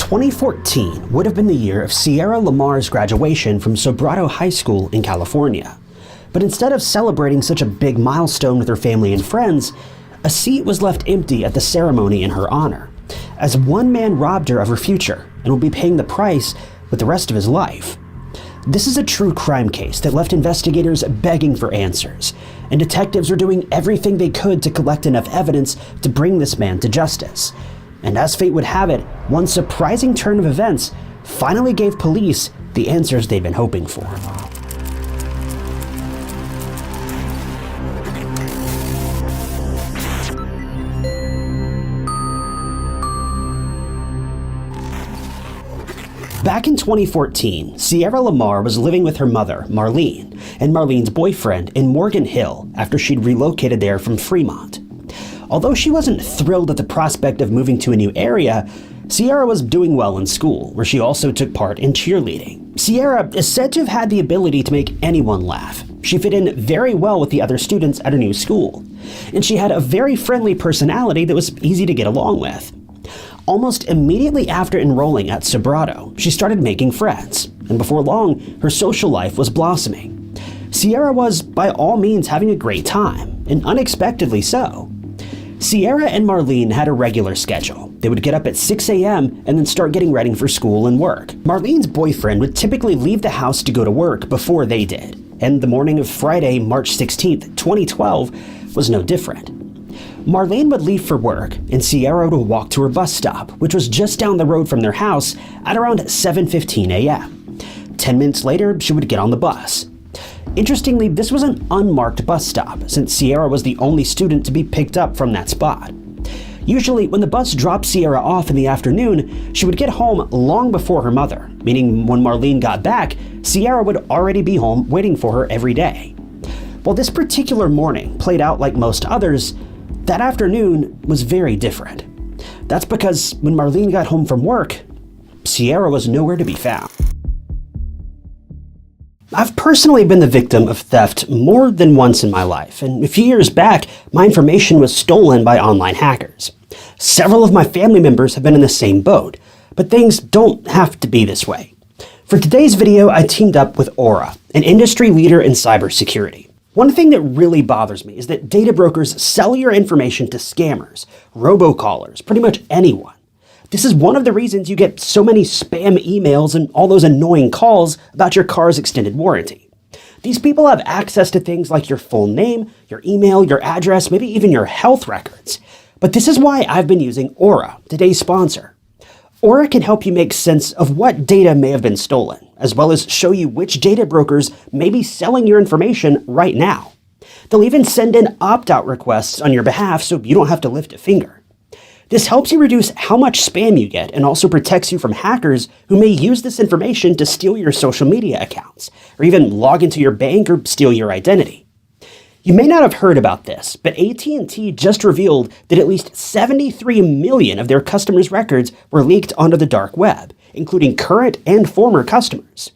2014 would have been the year of Sierra LaMar's graduation from Sobrato High School in California. But instead of celebrating such a big milestone with her family and friends, a seat was left empty at the ceremony in her honor, as one man robbed her of her future and will be paying the price with the rest of his life. This is a true crime case that left investigators begging for answers, and detectives were doing everything they could to collect enough evidence to bring this man to justice. And as fate would have it, one surprising turn of events finally gave police the answers they'd been hoping for. Back in 2014, Sierra LaMar was living with her mother, Marlene, and Marlene's boyfriend in Morgan Hill after she'd relocated there from Fremont. Although she wasn't thrilled at the prospect of moving to a new area, Sierra was doing well in school, where she also took part in cheerleading. Sierra is said to have had the ability to make anyone laugh. She fit in very well with the other students at her new school, and she had a very friendly personality that was easy to get along with. Almost immediately after enrolling at Sobrato, she started making friends, and before long, her social life was blossoming. Sierra was, by all means, having a great time, and unexpectedly so. Sierra and Marlene had a regular schedule. They would get up at 6 a.m. and then start getting ready for school and work. Marlene's boyfriend would typically leave the house to go to work before they did, and the morning of Friday, March 16th, 2012, was no different. Marlene would leave for work, and Sierra would walk to her bus stop, which was just down the road from their house, at around 7:15 a.m. 10 minutes later, she would get on the bus. Interestingly, this was an unmarked bus stop, since Sierra was the only student to be picked up from that spot. Usually, when the bus dropped Sierra off in the afternoon, she would get home long before her mother, meaning when Marlene got back, Sierra would already be home waiting for her every day. While this particular morning played out like most others, that afternoon was very different. That's because when Marlene got home from work, Sierra was nowhere to be found. I've personally been the victim of theft more than once in my life, and a few years back, my information was stolen by online hackers. Several of my family members have been in the same boat, but things don't have to be this way. For today's video, I teamed up with Aura, an industry leader in cybersecurity. One thing that really bothers me is that data brokers sell your information to scammers, robocallers, pretty much anyone. This is one of the reasons you get so many spam emails and all those annoying calls about your car's extended warranty. These people have access to things like your full name, your email, your address, maybe even your health records. But this is why I've been using Aura, today's sponsor. Aura can help you make sense of what data may have been stolen, as well as show you which data brokers may be selling your information right now. They'll even send in opt-out requests on your behalf so you don't have to lift a finger. This helps you reduce how much spam you get and also protects you from hackers who may use this information to steal your social media accounts, or even log into your bank or steal your identity. You may not have heard about this, but AT&T just revealed that at least 73 million of their customers' records were leaked onto the dark web, including current and former customers.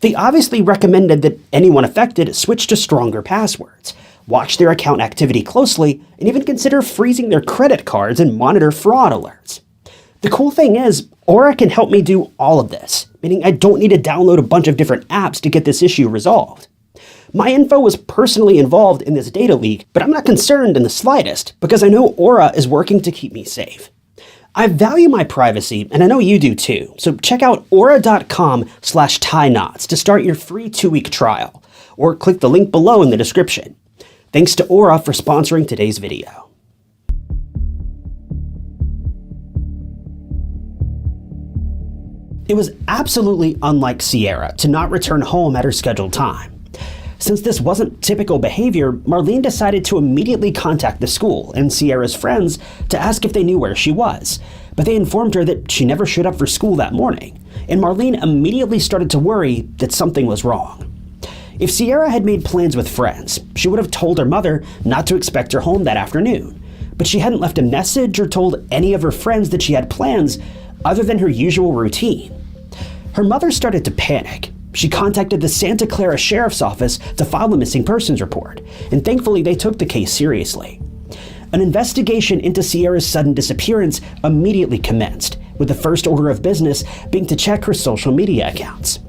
They obviously recommended that anyone affected switch to stronger passwords, watch their account activity closely, and even consider freezing their credit cards and monitor fraud alerts. The cool thing is, Aura can help me do all of this, meaning I don't need to download a bunch of different apps to get this issue resolved. My info was personally involved in this data leak, but I'm not concerned in the slightest because I know Aura is working to keep me safe. I value my privacy, and I know you do too, so check out aura.com/tieknots to start your free 2-week trial, or click the link below in the description. Thanks to Aura for sponsoring today's video. It was absolutely unlike Sierra to not return home at her scheduled time. Since this wasn't typical behavior, Marlene decided to immediately contact the school and Sierra's friends to ask if they knew where she was, but they informed her that she never showed up for school that morning, and Marlene immediately started to worry that something was wrong. If Sierra had made plans with friends, she would have told her mother not to expect her home that afternoon, but she hadn't left a message or told any of her friends that she had plans other than her usual routine. Her mother started to panic. She contacted the Santa Clara Sheriff's Office to file a missing persons report, and thankfully they took the case seriously. An investigation into Sierra's sudden disappearance immediately commenced, with the first order of business being to check her social media accounts.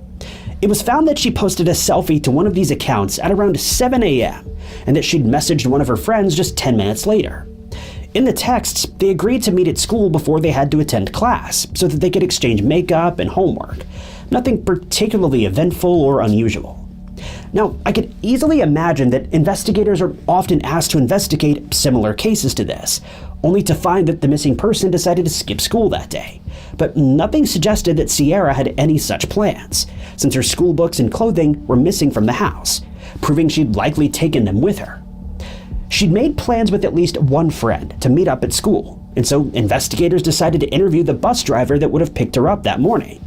It was found that she posted a selfie to one of these accounts at around 7 a.m. and that she'd messaged one of her friends just 10 minutes later. In the texts, they agreed to meet at school before they had to attend class so that they could exchange makeup and homework. Nothing particularly eventful or unusual. Now, I could easily imagine that investigators are often asked to investigate similar cases to this, only to find that the missing person decided to skip school that day. But nothing suggested that Sierra had any such plans, since her school books and clothing were missing from the house, proving she'd likely taken them with her. She'd made plans with at least one friend to meet up at school, and so investigators decided to interview the bus driver that would have picked her up that morning.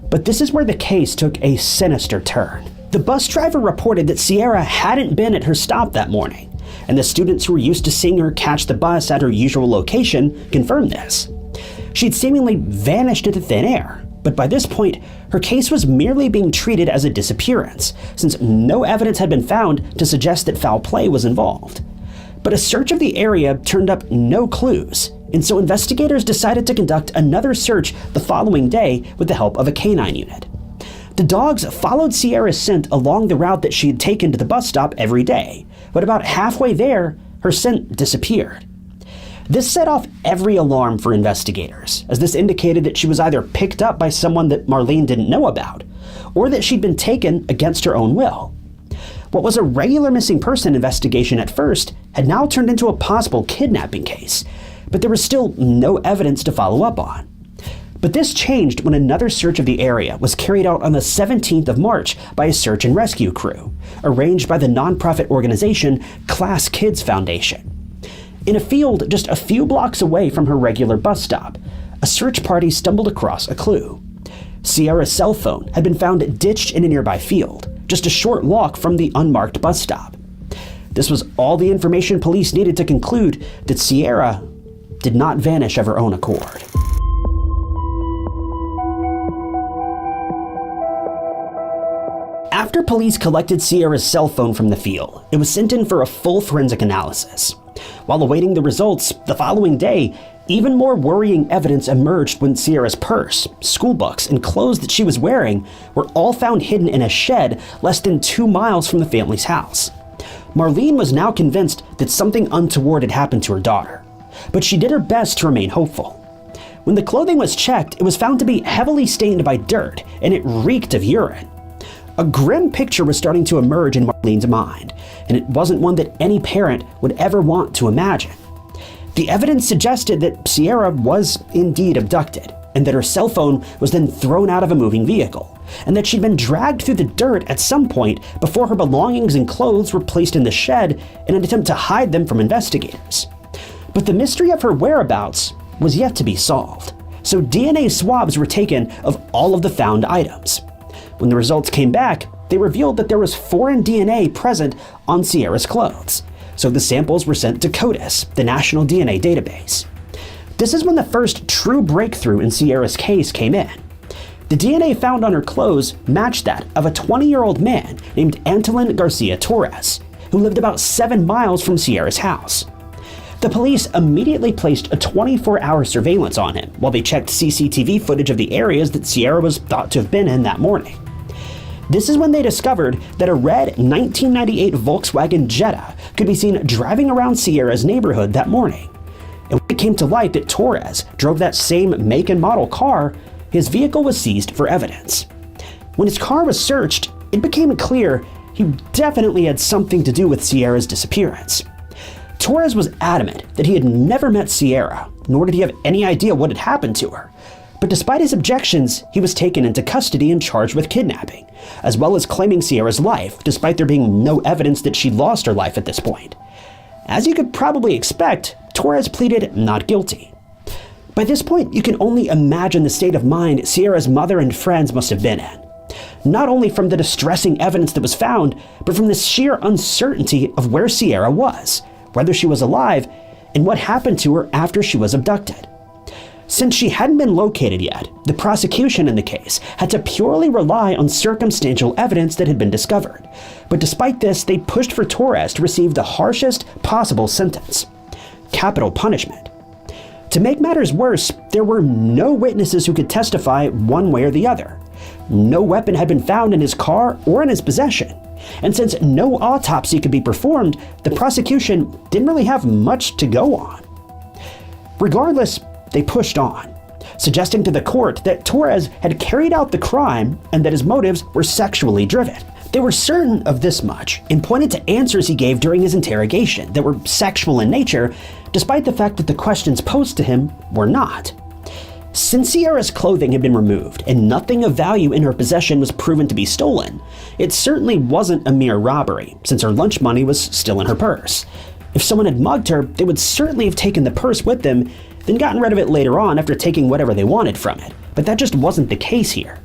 But this is where the case took a sinister turn. The bus driver reported that Sierra hadn't been at her stop that morning, and the students who were used to seeing her catch the bus at her usual location confirmed this. She'd seemingly vanished into thin air, but by this point, her case was merely being treated as a disappearance, since no evidence had been found to suggest that foul play was involved. But a search of the area turned up no clues, and so investigators decided to conduct another search the following day with the help of a canine unit. The dogs followed Sierra's scent along the route that she had taken to the bus stop every day, but about halfway there, her scent disappeared. This set off every alarm for investigators, as this indicated that she was either picked up by someone that Marlene didn't know about, or that she'd been taken against her own will. What was a regular missing person investigation at first had now turned into a possible kidnapping case, but there was still no evidence to follow up on. But this changed when another search of the area was carried out on the 17th of March by a search and rescue crew, arranged by the nonprofit organization Class Kids Foundation. In a field just a few blocks away from her regular bus stop, a search party stumbled across a clue. Sierra's cell phone had been found ditched in a nearby field, just a short walk from the unmarked bus stop. This was all the information police needed to conclude that Sierra did not vanish of her own accord. After police collected Sierra's cell phone from the field, it was sent in for a full forensic analysis. While awaiting the results, the following day, even more worrying evidence emerged when Sierra's purse, school books, and clothes that she was wearing were all found hidden in a shed less than 2 miles from the family's house. Marlene was now convinced that something untoward had happened to her daughter, but she did her best to remain hopeful. When the clothing was checked, it was found to be heavily stained by dirt, and it reeked of urine. A grim picture was starting to emerge in Marlene's mind, and it wasn't one that any parent would ever want to imagine. The evidence suggested that Sierra was indeed abducted, and that her cell phone was then thrown out of a moving vehicle, and that she'd been dragged through the dirt at some point before her belongings and clothes were placed in the shed in an attempt to hide them from investigators. But the mystery of her whereabouts was yet to be solved, so DNA swabs were taken of all of the found items. When the results came back, they revealed that there was foreign DNA present on Sierra's clothes, so the samples were sent to CODIS, the national DNA database. This is when the first true breakthrough in Sierra's case came in. The DNA found on her clothes matched that of a 20-year-old man named Antolin Garcia-Torres, who lived about 7 miles from Sierra's house. The police immediately placed a 24-hour surveillance on him while they checked CCTV footage of the areas that Sierra was thought to have been in that morning. This is when they discovered that a red 1998 Volkswagen Jetta could be seen driving around Sierra's neighborhood that morning. And when it came to light that Torres drove that same make and model car, his vehicle was seized for evidence. When his car was searched, it became clear he definitely had something to do with Sierra's disappearance. Torres was adamant that he had never met Sierra, nor did he have any idea what had happened to her. But despite his objections, he was taken into custody and charged with kidnapping, as well as claiming Sierra's life, despite there being no evidence that she lost her life at this point. As you could probably expect, Torres pleaded not guilty. By this point, you can only imagine the state of mind Sierra's mother and friends must have been in. Not only from the distressing evidence that was found, but from the sheer uncertainty of where Sierra was, whether she was alive, and what happened to her after she was abducted. Since she hadn't been located yet, the prosecution in the case had to purely rely on circumstantial evidence that had been discovered. But despite this, they pushed for Torres to receive the harshest possible sentence: capital punishment. To make matters worse, there were no witnesses who could testify one way or the other. No weapon had been found in his car or in his possession. And since no autopsy could be performed, the prosecution didn't really have much to go on. Regardless, they pushed on, suggesting to the court that Torres had carried out the crime and that his motives were sexually driven. They were certain of this much and pointed to answers he gave during his interrogation that were sexual in nature, despite the fact that the questions posed to him were not. Since Sierra's clothing had been removed and nothing of value in her possession was proven to be stolen, it certainly wasn't a mere robbery, since her lunch money was still in her purse. If someone had mugged her, they would certainly have taken the purse with them, then gotten rid of it later on after taking whatever they wanted from it. But that just wasn't the case here.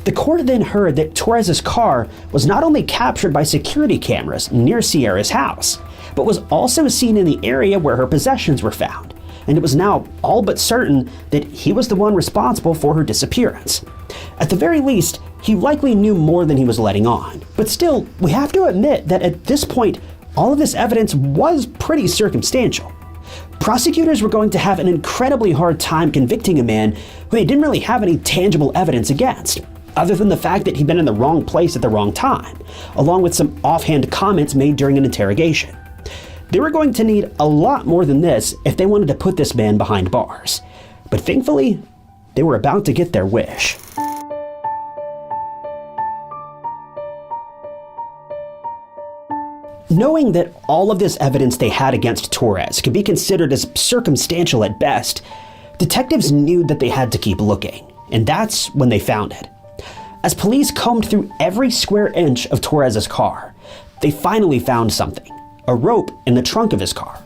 The court then heard that Torres's car was not only captured by security cameras near Sierra's house, but was also seen in the area where her possessions were found, and it was now all but certain that he was the one responsible for her disappearance. At the very least, he likely knew more than he was letting on. But still, we have to admit that at this point, all of this evidence was pretty circumstantial. Prosecutors were going to have an incredibly hard time convicting a man who they didn't really have any tangible evidence against, other than the fact that he'd been in the wrong place at the wrong time, along with some offhand comments made during an interrogation. They were going to need a lot more than this if they wanted to put this man behind bars. But thankfully, they were about to get their wish. Knowing that all of this evidence they had against Torres could be considered as circumstantial at best, detectives knew that they had to keep looking, and that's when they found it. As police combed through every square inch of Torres's car, they finally found something: a rope in the trunk of his car.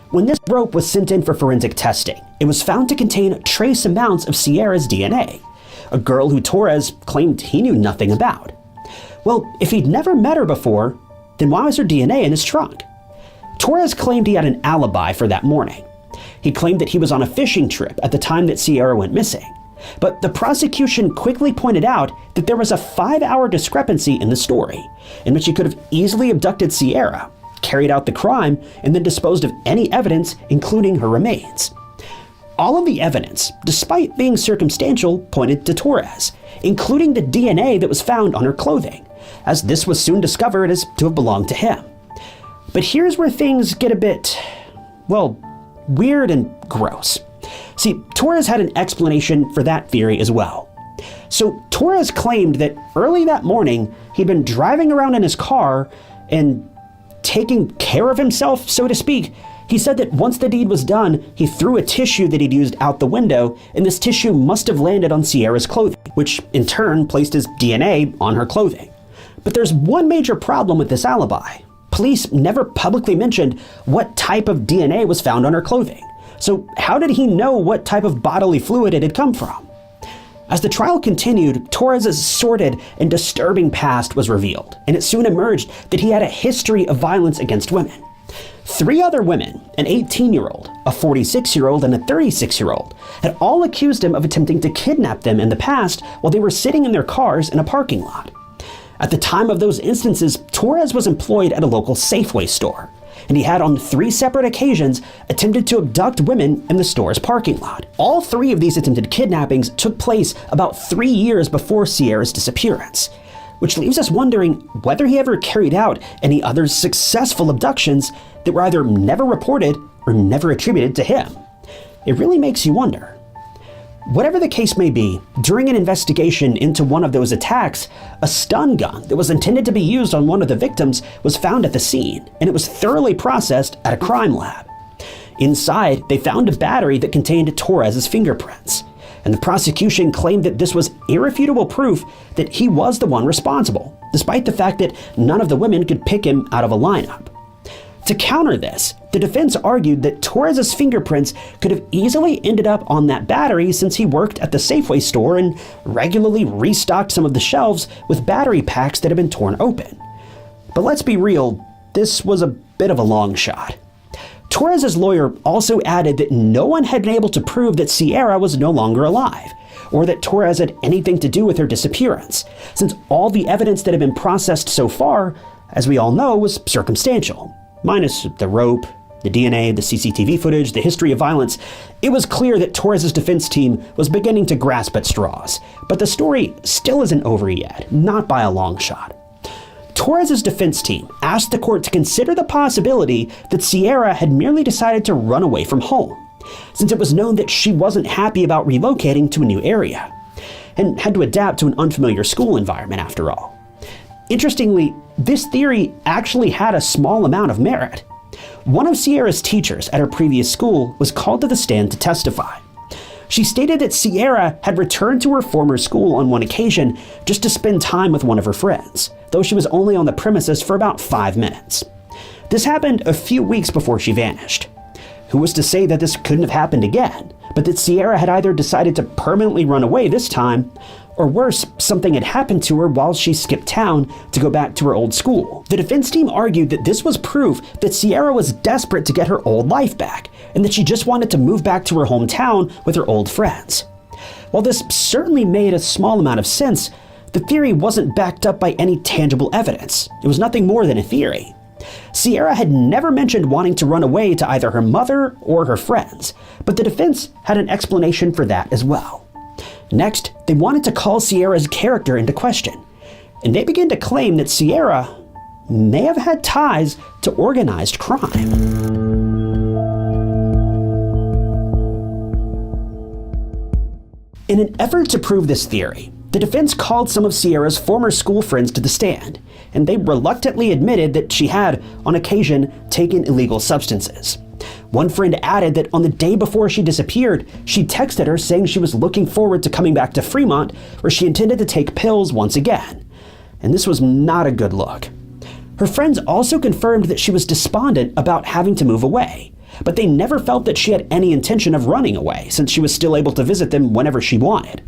When this rope was sent in for forensic testing, it was found to contain trace amounts of Sierra's DNA, a girl who Torres claimed he knew nothing about. Well, if he'd never met her before, then why was her DNA in his trunk? Torres claimed he had an alibi for that morning. He claimed that he was on a fishing trip at the time that Sierra went missing. But the prosecution quickly pointed out that there was a 5-hour discrepancy in the story, in which he could have easily abducted Sierra, carried out the crime, and then disposed of any evidence, including her remains. All of the evidence, despite being circumstantial, pointed to Torres, including the DNA that was found on her clothing, as this was soon discovered as to have belonged to him. But here's where things get a bit, well, weird and gross. See, Torres had an explanation for that theory as well. So Torres claimed that early that morning, he'd been driving around in his car and taking care of himself, so to speak. He said that once the deed was done, he threw a tissue that he'd used out the window, and this tissue must have landed on Sierra's clothing, which in turn placed his DNA on her clothing. But there's one major problem with this alibi. Police never publicly mentioned what type of DNA was found on her clothing. So how did he know what type of bodily fluid it had come from? As the trial continued, Torres's sordid and disturbing past was revealed, and it soon emerged that he had a history of violence against women. 3 other women, an 18-year-old, a 46-year-old, and a 36-year-old, had all accused him of attempting to kidnap them in the past while they were sitting in their cars in a parking lot. At the time of those instances, Torres was employed at a local Safeway store, and he had on 3 separate occasions attempted to abduct women in the store's parking lot. All 3 of these attempted kidnappings took place about 3 years before Sierra's disappearance, which leaves us wondering whether he ever carried out any other successful abductions that were either never reported or never attributed to him. It really makes you wonder. Whatever the case may be, during an investigation into one of those attacks, a stun gun that was intended to be used on one of the victims was found at the scene, and it was thoroughly processed at a crime lab. Inside, they found a battery that contained Torres's fingerprints, and the prosecution claimed that this was irrefutable proof that he was the one responsible, despite the fact that none of the women could pick him out of a lineup. To counter this, the defense argued that Torres's fingerprints could have easily ended up on that battery since he worked at the Safeway store and regularly restocked some of the shelves with battery packs that had been torn open. But let's be real, this was a bit of a long shot. Torres's lawyer also added that no one had been able to prove that Sierra was no longer alive, or that Torres had anything to do with her disappearance, since all the evidence that had been processed so far, as we all know, was circumstantial. Minus the rope, the DNA, the CCTV footage, the history of violence, it was clear that Torres' defense team was beginning to grasp at straws. But the story still isn't over yet, not by a long shot. Torres' defense team asked the court to consider the possibility that Sierra had merely decided to run away from home, since it was known that she wasn't happy about relocating to a new area, and had to adapt to an unfamiliar school environment after all. Interestingly, this theory actually had a small amount of merit. One of Sierra's teachers at her previous school was called to the stand to testify. She stated that Sierra had returned to her former school on one occasion just to spend time with one of her friends, though she was only on the premises for about 5 minutes. This happened a few weeks before she vanished. Who was to say that this couldn't have happened again, but that Sierra had either decided to permanently run away this time, or worse, something had happened to her while she skipped town to go back to her old school. The defense team argued that this was proof that Sierra was desperate to get her old life back, and that she just wanted to move back to her hometown with her old friends. While this certainly made a small amount of sense, the theory wasn't backed up by any tangible evidence. It was nothing more than a theory. Sierra had never mentioned wanting to run away to either her mother or her friends, but the defense had an explanation for that as well. Next, they wanted to call Sierra's character into question, and they began to claim that Sierra may have had ties to organized crime. In an effort to prove this theory, the defense called some of Sierra's former school friends to the stand, and they reluctantly admitted that she had, on occasion, taken illegal substances. One friend added that on the day before she disappeared, she texted her saying she was looking forward to coming back to Fremont, where she intended to take pills once again. And this was not a good look. Her friends also confirmed that she was despondent about having to move away, but they never felt that she had any intention of running away, since she was still able to visit them whenever she wanted.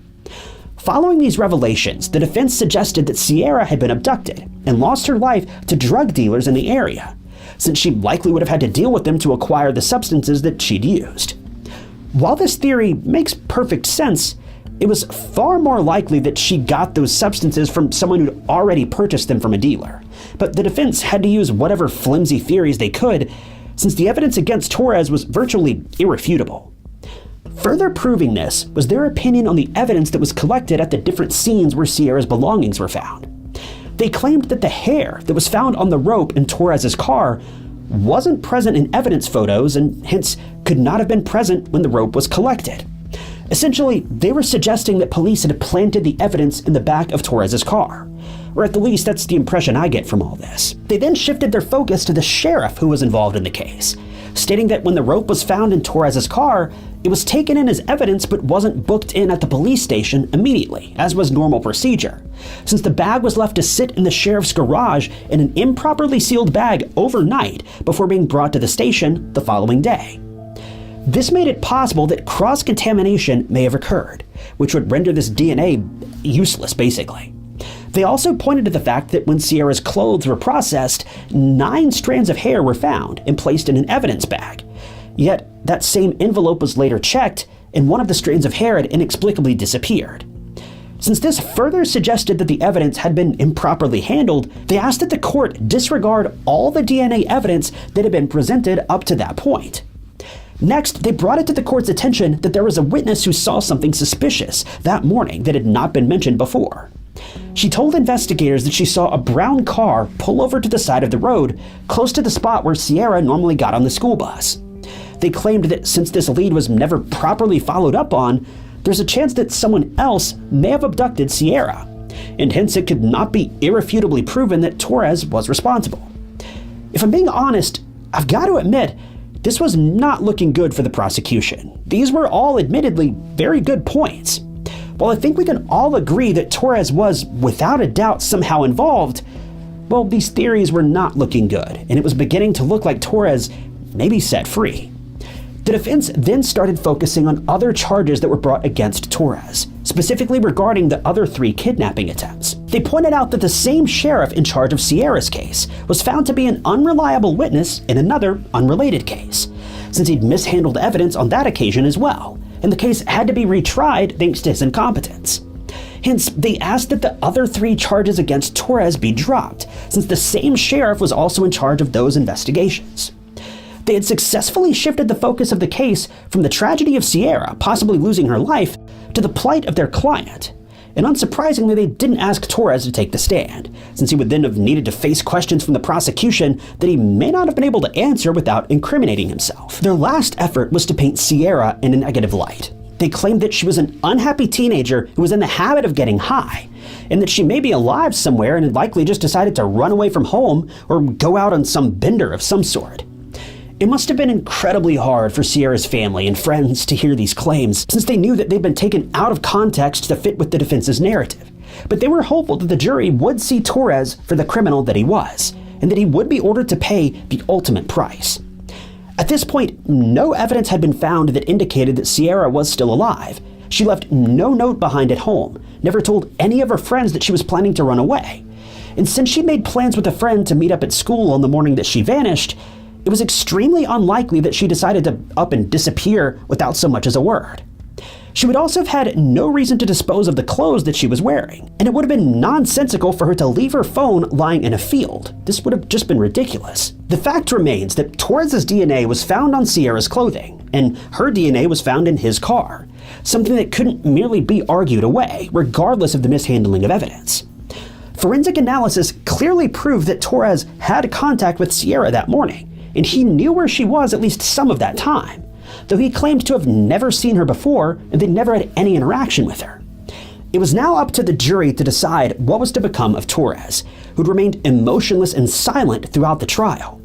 Following these revelations, the defense suggested that Sierra had been abducted and lost her life to drug dealers in the area, since she likely would have had to deal with them to acquire the substances that she'd used. While this theory makes perfect sense, it was far more likely that she got those substances from someone who'd already purchased them from a dealer. But the defense had to use whatever flimsy theories they could, since the evidence against Torres was virtually irrefutable. Further proving this was their opinion on the evidence that was collected at the different scenes where Sierra's belongings were found. They claimed that the hair that was found on the rope in Torres's car wasn't present in evidence photos and hence could not have been present when the rope was collected. Essentially, they were suggesting that police had planted the evidence in the back of Torres's car, or at the least that's the impression I get from all this. They then shifted their focus to the sheriff who was involved in the case, stating that when the rope was found in Torres's car, it was taken in as evidence but wasn't booked in at the police station immediately, as was normal procedure, since the bag was left to sit in the sheriff's garage in an improperly sealed bag overnight before being brought to the station the following day. This made it possible that cross-contamination may have occurred, which would render this DNA useless, basically. They also pointed to the fact that when Sierra's clothes were processed, 9 strands of hair were found and placed in an evidence bag. Yet, that same envelope was later checked, and one of the strands of hair had inexplicably disappeared. Since this further suggested that the evidence had been improperly handled, they asked that the court disregard all the DNA evidence that had been presented up to that point. Next, they brought it to the court's attention that there was a witness who saw something suspicious that morning that had not been mentioned before. She told investigators that she saw a brown car pull over to the side of the road, close to the spot where Sierra normally got on the school bus. They claimed that since this lead was never properly followed up on, there's a chance that someone else may have abducted Sierra, and hence it could not be irrefutably proven that Torres was responsible. If I'm being honest, I've got to admit, this was not looking good for the prosecution. These were all admittedly very good points. While I think we can all agree that Torres was, without a doubt, somehow involved, well, these theories were not looking good, and it was beginning to look like Torres may be set free. The defense then started focusing on other charges that were brought against Torres, specifically regarding the other 3 kidnapping attempts. They pointed out that the same sheriff in charge of Sierra's case was found to be an unreliable witness in another unrelated case, since he'd mishandled evidence on that occasion as well, and the case had to be retried thanks to his incompetence. Hence, they asked that the other 3 charges against Torres be dropped, since the same sheriff was also in charge of those investigations. They had successfully shifted the focus of the case from the tragedy of Sierra possibly losing her life to the plight of their client. And unsurprisingly, they didn't ask Torres to take the stand, since he would then have needed to face questions from the prosecution that he may not have been able to answer without incriminating himself. Their last effort was to paint Sierra in a negative light. They claimed that she was an unhappy teenager who was in the habit of getting high, and that she may be alive somewhere and had likely just decided to run away from home or go out on some bender of some sort. It must have been incredibly hard for Sierra's family and friends to hear these claims, since they knew that they'd been taken out of context to fit with the defense's narrative. But they were hopeful that the jury would see Torres for the criminal that he was, and that he would be ordered to pay the ultimate price. At this point, no evidence had been found that indicated that Sierra was still alive. She left no note behind at home, never told any of her friends that she was planning to run away. And since she'd made plans with a friend to meet up at school on the morning that she vanished, it was extremely unlikely that she decided to up and disappear without so much as a word. She would also have had no reason to dispose of the clothes that she was wearing, and it would have been nonsensical for her to leave her phone lying in a field. This would have just been ridiculous. The fact remains that Torres' DNA was found on Sierra's clothing, and her DNA was found in his car, something that couldn't merely be argued away, regardless of the mishandling of evidence. Forensic analysis clearly proved that Torres had contact with Sierra that morning, and he knew where she was at least some of that time, though he claimed to have never seen her before and they'd never had any interaction with her. It was now up to the jury to decide what was to become of Torres, who'd remained emotionless and silent throughout the trial.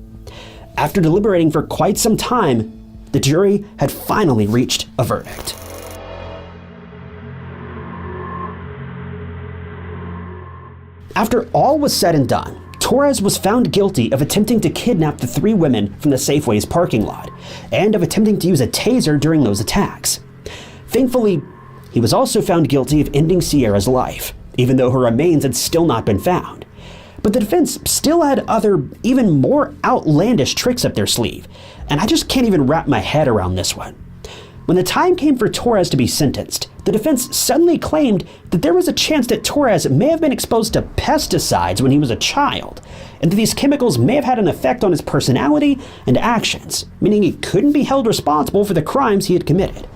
After deliberating for quite some time, the jury had finally reached a verdict. After all was said and done, Torres was found guilty of attempting to kidnap the 3 women from the Safeway's parking lot, and of attempting to use a taser during those attacks. Thankfully, he was also found guilty of ending Sierra's life, even though her remains had still not been found. But the defense still had other, even more outlandish tricks up their sleeve, and I just can't even wrap my head around this one. When the time came for Torres to be sentenced, the defense suddenly claimed that there was a chance that Torres may have been exposed to pesticides when he was a child, and that these chemicals may have had an effect on his personality and actions, meaning he couldn't be held responsible for the crimes he had committed.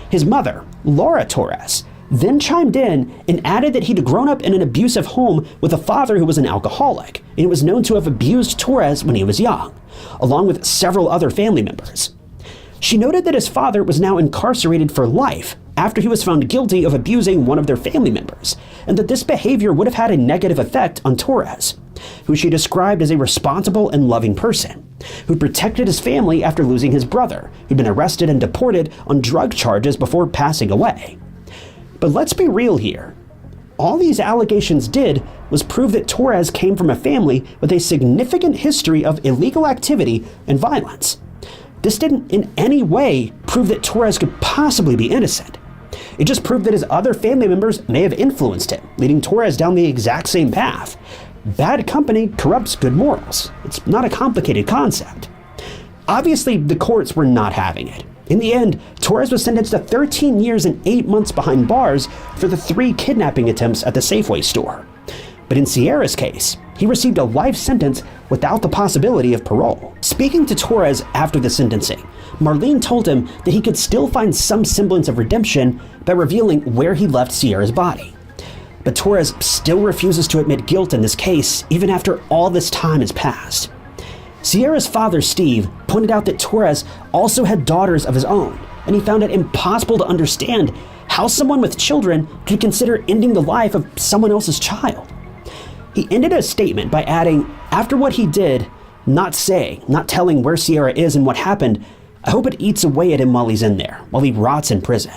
His mother, Laura Torres, then chimed in and added that he'd grown up in an abusive home with a father who was an alcoholic, and was known to have abused Torres when he was young, along with several other family members. She noted that his father was now incarcerated for life after he was found guilty of abusing one of their family members, and that this behavior would have had a negative effect on Torres, who she described as a responsible and loving person, who protected his family after losing his brother, who'd been arrested and deported on drug charges before passing away. But let's be real here. All these allegations did was prove that Torres came from a family with a significant history of illegal activity and violence. This didn't in any way prove that Torres could possibly be innocent. It just proved that his other family members may have influenced him, leading Torres down the exact same path. Bad company corrupts good morals. It's not a complicated concept. Obviously, the courts were not having it. In the end, Torres was sentenced to 13 years and 8 months behind bars for the 3 kidnapping attempts at the Safeway store. But in Sierra's case, he received a life sentence without the possibility of parole. Speaking to Torres after the sentencing, Marlene told him that he could still find some semblance of redemption by revealing where he left Sierra's body. But Torres still refuses to admit guilt in this case, even after all this time has passed. Sierra's father, Steve, pointed out that Torres also had daughters of his own, and he found it impossible to understand how someone with children could consider ending the life of someone else's child. He ended his statement by adding, "After what he did, not telling where Sierra is and what happened, I hope it eats away at him while he's in there, while he rots in prison."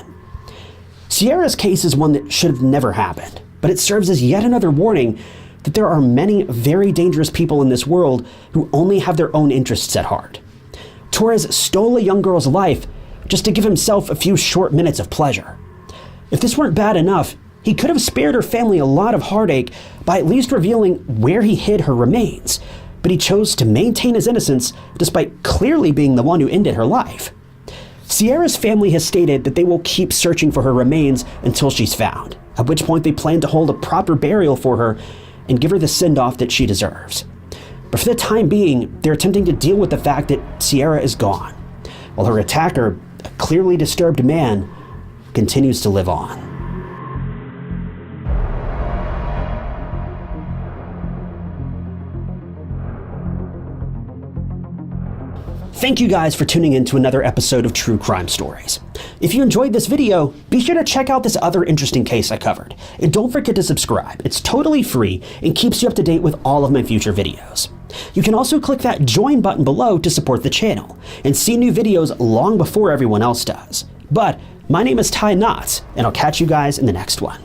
Sierra's case is one that should have never happened, but it serves as yet another warning that there are many very dangerous people in this world who only have their own interests at heart. Torres stole a young girl's life just to give himself a few short minutes of pleasure. If this weren't bad enough, he could have spared her family a lot of heartache by at least revealing where he hid her remains, but he chose to maintain his innocence despite clearly being the one who ended her life. Sierra's family has stated that they will keep searching for her remains until she's found, at which point they plan to hold a proper burial for her and give her the send-off that she deserves. But for the time being, they're attempting to deal with the fact that Sierra is gone, while her attacker, a clearly disturbed man, continues to live on. Thank you guys for tuning in to another episode of True Crime Stories. If you enjoyed this video, be sure to check out this other interesting case I covered. And don't forget to subscribe. It's totally free and keeps you up to date with all of my future videos. You can also click that join button below to support the channel and see new videos long before everyone else does. But my name is Ty Knotts, and I'll catch you guys in the next one.